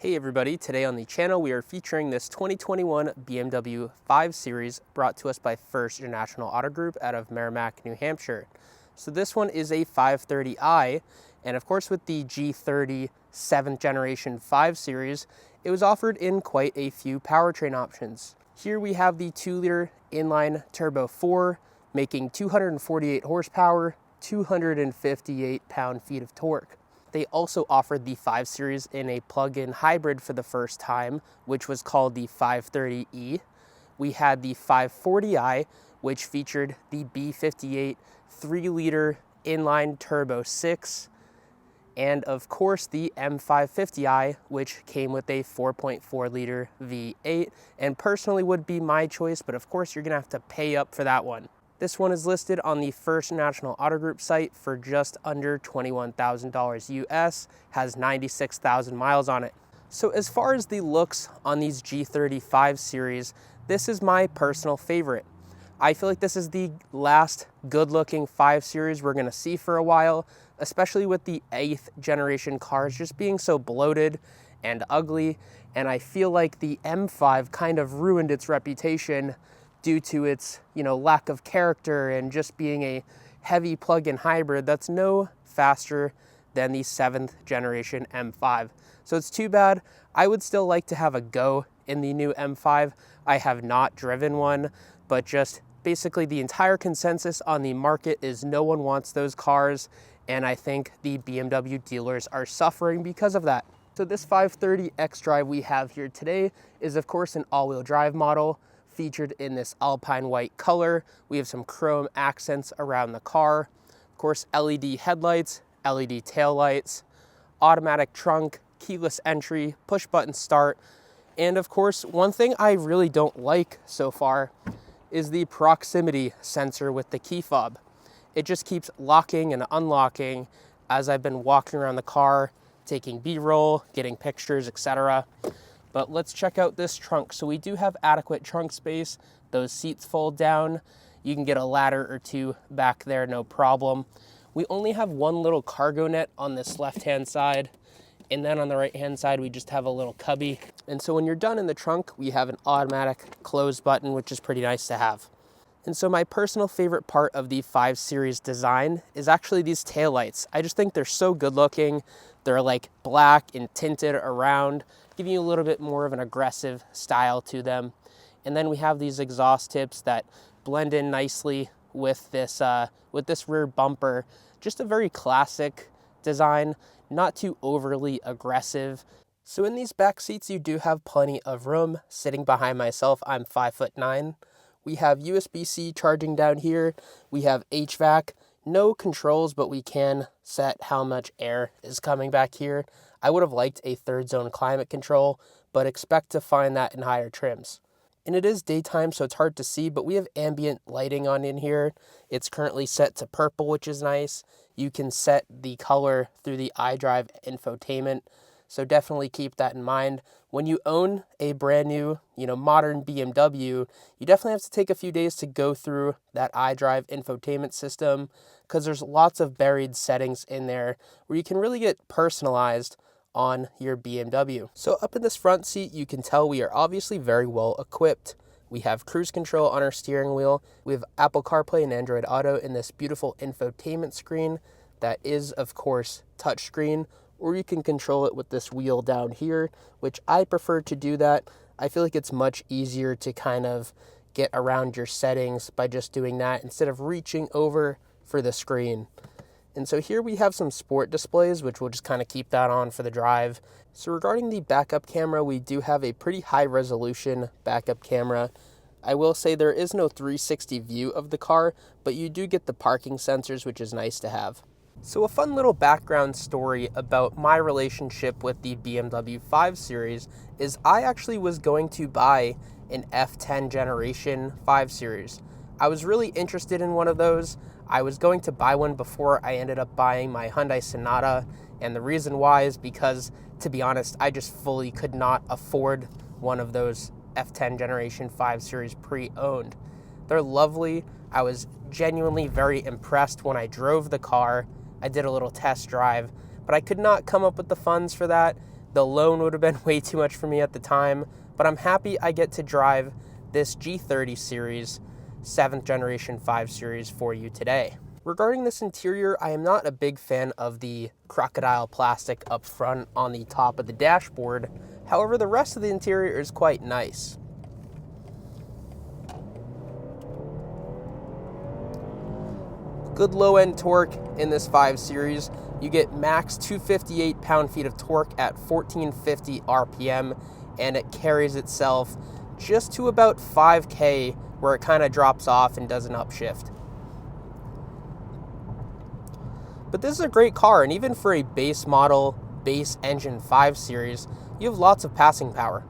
Hey everybody, today on the channel we are featuring this 2021 BMW 5 Series brought to us by First International Auto Group out of Merrimack, New Hampshire. So this one is a 530i, and of course with the G30 7th generation 5 Series, it was offered in quite a few powertrain options. Here we have the 2-liter inline turbo 4, making 248 horsepower, 258 pound-feet of torque. They also offered the 5 Series in a plug-in hybrid for the first time, which was called the 530i. We had the 540i, which featured the B58 3-liter inline turbo 6, and of course the M550i, which came with a 4.4-liter V8, and personally would be my choice, but of course you're gonna have to pay up for that one. This one is listed on the First National Auto Group site for just under $21,000 US, has 96,000 miles on it. So as far as the looks on these G30 5 Series, this is my personal favorite. I feel like this is the last good-looking 5 Series we're gonna see for a while, especially with the 8th generation cars just being so bloated and ugly, and I feel like the M5 kind of ruined its reputation due to its, lack of character and just being a heavy plug-in hybrid that's no faster than the 7th generation M5. So it's too bad. I would still like to have a go in the new M5. I have not driven one, but just basically the entire consensus on the market is no one wants those cars, and I think the BMW dealers are suffering because of that. So this 530 XDrive we have here today is of course an all-wheel drive model, featured in this alpine white color. We have some chrome accents around the car. Of course, LED headlights, LED taillights, automatic trunk, keyless entry, push button start. And of course, one thing I really don't like so far is the proximity sensor with the key fob. It just keeps locking and unlocking as I've been walking around the car, taking B-roll, getting pictures, etc. But let's check out this trunk. So we do have adequate trunk space. Those seats fold down. You can get a ladder or two back there, no problem. We only have one little cargo net on this left-hand side. And then on the right-hand side, we just have a little cubby. And so when you're done in the trunk, we have an automatic close button, which is pretty nice to have. And so my personal favorite part of the 5 Series design is actually these taillights. I just think they're so good looking. They're like black and tinted around, giving you a little bit more of an aggressive style to them. And then we have these exhaust tips that blend in nicely with this rear bumper. Just a very classic design, not too overly aggressive. So in these back seats, you do have plenty of room. Sitting behind myself, I'm 5'9". We have USB-C charging down here. We have HVAC, no controls, but we can set how much air is coming back here. I would have liked a 3rd zone climate control, but expect to find that in higher trims. And it is daytime, so it's hard to see, but we have ambient lighting on in here. It's currently set to purple, which is nice. You can set the color through the iDrive infotainment, so definitely keep that in mind. When you own a brand new, modern BMW, you definitely have to take a few days to go through that iDrive infotainment system, because there's lots of buried settings in there where you can really get personalized on your BMW. So up in this front seat, you can tell we are obviously very well equipped. We have cruise control on our steering wheel. We have Apple CarPlay and Android Auto in this beautiful infotainment screen that is, of course, touchscreen, or you can control it with this wheel down here, which I prefer to do that. I feel like it's much easier to kind of get around your settings by just doing that instead of reaching over for the screen. And so here we have some sport displays, which we'll just kind of keep that on for the drive. So regarding the backup camera, we do have a pretty high resolution backup camera. I will say there is no 360 view of the car, but you do get the parking sensors, which is nice to have. So a fun little background story about my relationship with the BMW 5 Series is I actually was going to buy an F10 generation 5 Series. I was really interested in one of those. I was going to buy one before I ended up buying my Hyundai Sonata, and the reason why is because, to be honest, I just fully could not afford one of those F10 generation 5 Series pre-owned. They're lovely. I was genuinely very impressed when I drove the car. I did a little test drive, but I could not come up with the funds for that. The loan would have been way too much for me at the time, but I'm happy I get to drive this G30 series, 7th generation 5 series for you today. Regarding this interior, I am not a big fan of the crocodile plastic up front on the top of the dashboard. However, the rest of the interior is quite nice. Good low-end torque in this 5 series. You get max 258 pound-feet of torque at 1450 RPM, and it carries itself just to about 5K, where it kind of drops off and does an upshift. But this is a great car, and even for a base model, base engine 5 series, you have lots of passing power.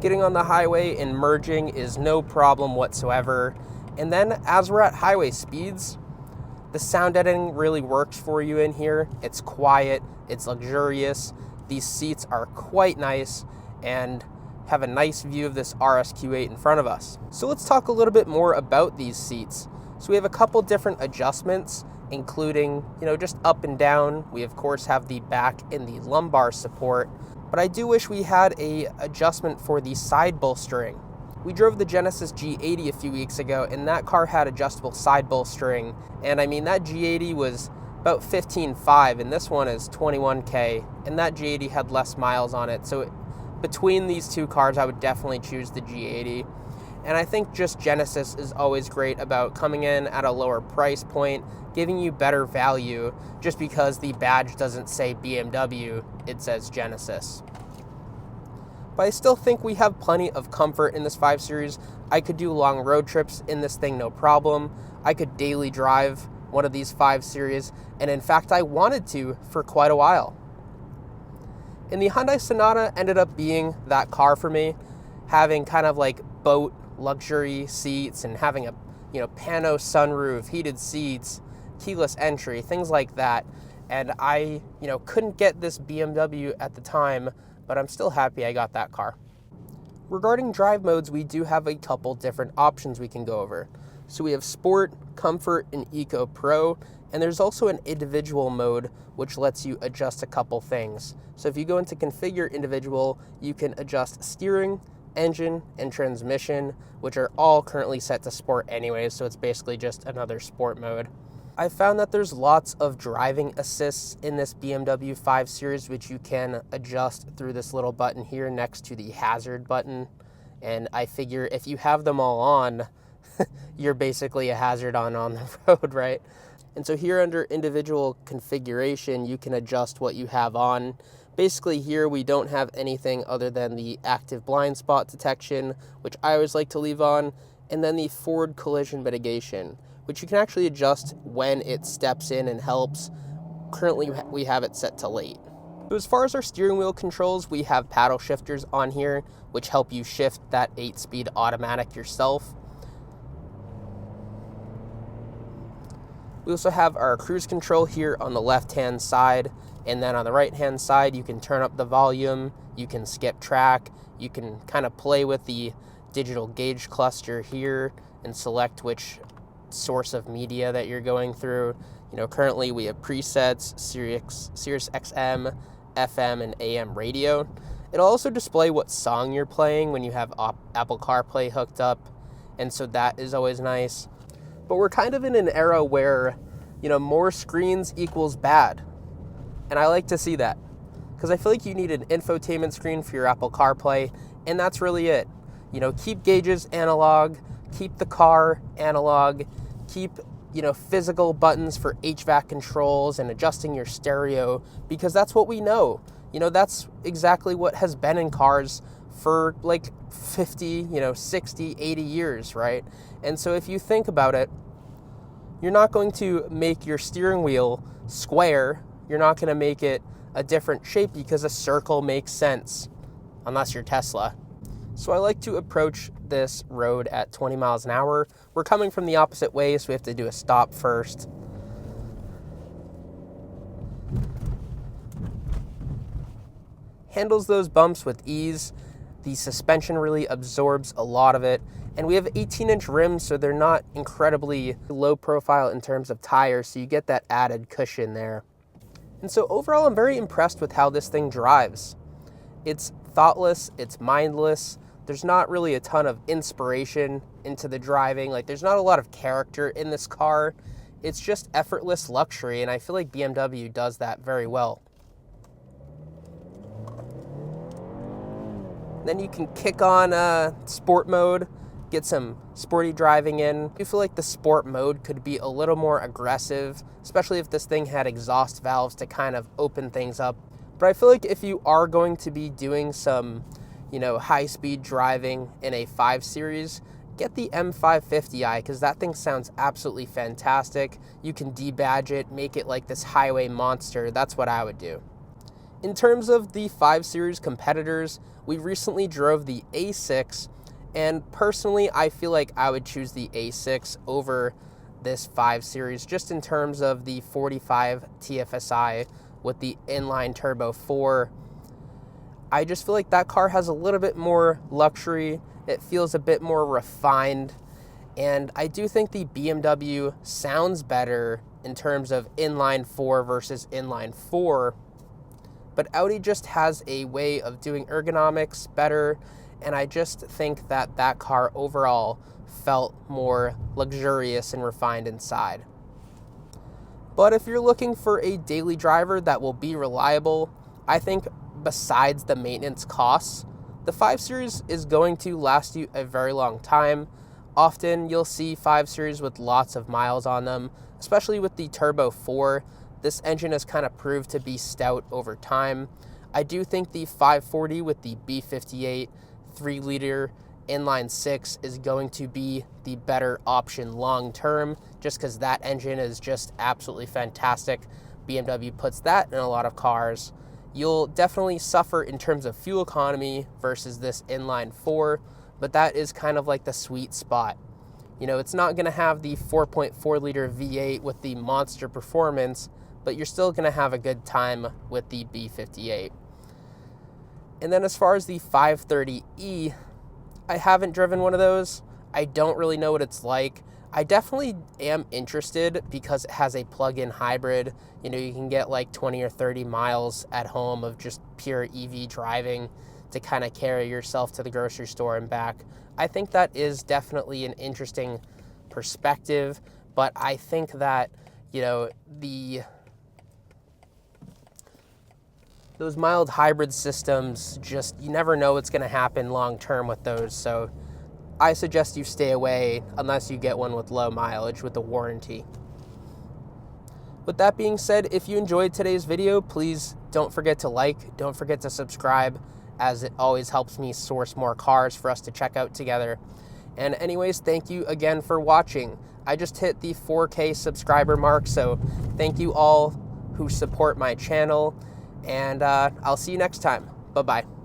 Getting on the highway and merging is no problem whatsoever. And then as we're at highway speeds, the sound editing really works for you in here. It's quiet, it's luxurious. These seats are quite nice and have a nice view of this RSQ8 in front of us. So let's talk a little bit more about these seats. So we have a couple different adjustments, including, just up and down. We of course have the back and the lumbar support, but I do wish we had a adjustment for the side bolstering. We drove the Genesis G80 a few weeks ago, and that car had adjustable side bolstering, and I mean, that G80 was about 15.5, and this one is 21K, and that G80 had less miles on it. So between these two cars, I would definitely choose the G80. And I think just Genesis is always great about coming in at a lower price point, giving you better value, just because the badge doesn't say BMW, it says Genesis. But I still think we have plenty of comfort in this 5 Series. I could do long road trips in this thing, no problem. I could daily drive one of these 5 Series, and in fact, I wanted to for quite a while. And the Hyundai Sonata ended up being that car for me, having kind of like boat luxury seats and having a pano sunroof, heated seats, keyless entry, things like that. And I couldn't get this BMW at the time, but I'm still happy I got that car. Regarding drive modes, we do have a couple different options we can go over. So we have Sport, Comfort, and Eco Pro, and there's also an individual mode which lets you adjust a couple things. So if you go into Configure Individual, you can adjust steering, engine, and transmission, which are all currently set to Sport anyways, so it's basically just another Sport mode. I found that there's lots of driving assists in this BMW 5 Series, which you can adjust through this little button here next to the hazard button. And I figure if you have them all on, you're basically a hazard on the road, right? And so here under individual configuration, you can adjust what you have on. Basically here we don't have anything other than the active blind spot detection, which I always like to leave on, and then the forward collision mitigation, which you can actually adjust when it steps in and helps. Currently we have it set to late. So as far as our steering wheel controls, we have paddle shifters on here, which help you shift that 8-speed automatic yourself. We also have our cruise control here on the left-hand side, and then on the right-hand side, you can turn up the volume, you can skip track, you can kind of play with the digital gauge cluster here and select which source of media that you're going through. Currently we have presets, Sirius XM, FM, and AM radio. It'll also display what song you're playing when you have Apple CarPlay hooked up, and so that is always nice. But we're kind of in an era where, more screens equals bad. And I like to see that, because I feel like you need an infotainment screen for your Apple CarPlay, and that's really it. Keep gauges analog, keep the car analog, keep, physical buttons for HVAC controls and adjusting your stereo, because that's what we know. That's exactly what has been in cars for like 50, 60, 80 years, right? And so if you think about it, you're not going to make your steering wheel square. You're not going to make it a different shape because a circle makes sense, unless you're Tesla. So I like to approach this road at 20 miles an hour. We're coming from the opposite way, so we have to do a stop first. Handles those bumps with ease. The suspension really absorbs a lot of it. And we have 18-inch rims, so they're not incredibly low profile in terms of tires, so you get that added cushion there. And so overall, I'm very impressed with how this thing drives. It's thoughtless, it's mindless. There's not really a ton of inspiration into the driving. Like, there's not a lot of character in this car. It's just effortless luxury, and I feel like BMW does that very well. Then you can kick on sport mode, get some sporty driving in. I feel like the sport mode could be a little more aggressive, especially if this thing had exhaust valves to kind of open things up. But I feel like if you are going to be doing some, high-speed driving in a 5 Series, get the M550i, because that thing sounds absolutely fantastic. You can debadge it, make it like this highway monster. That's what I would do. In terms of the 5 Series competitors, we recently drove the A6, and personally, I feel like I would choose the A6 over this 5 Series, just in terms of the 45 TFSI with the inline turbo 4. I just feel like that car has a little bit more luxury. It feels a bit more refined. And I do think the BMW sounds better in terms of inline 4 versus inline 4. But Audi just has a way of doing ergonomics better. And I just think that that car overall felt more luxurious and refined inside. But if you're looking for a daily driver that will be reliable, I think besides the maintenance costs, the 5 Series is going to last you a very long time. Often you'll see 5 Series with lots of miles on them, especially with the Turbo 4. This engine has kind of proved to be stout over time. I do think the 540 with the B58 3-liter inline 6 is going to be the better option long term, just because that engine is just absolutely fantastic. BMW puts that in a lot of cars. You'll definitely suffer in terms of fuel economy versus this inline 4, but that is kind of like the sweet spot. It's not going to have the 4.4 liter V8 with the monster performance, but you're still going to have a good time with the B58. And then as far as the 530i, I haven't driven one of those. I don't really know what it's like. I definitely am interested because it has a plug-in hybrid. You can get like 20 or 30 miles at home of just pure EV driving to kind of carry yourself to the grocery store and back. I think that is definitely an interesting perspective, but I think that, those mild hybrid systems, you never know what's going to happen long term with those. So I suggest you stay away unless you get one with low mileage with a warranty. With that being said, if you enjoyed today's video, please don't forget to like, don't forget to subscribe, as it always helps me source more cars for us to check out together. And anyways, thank you again for watching. I just hit the 4K subscriber mark, so thank you all who support my channel, and I'll see you next time. Bye-bye.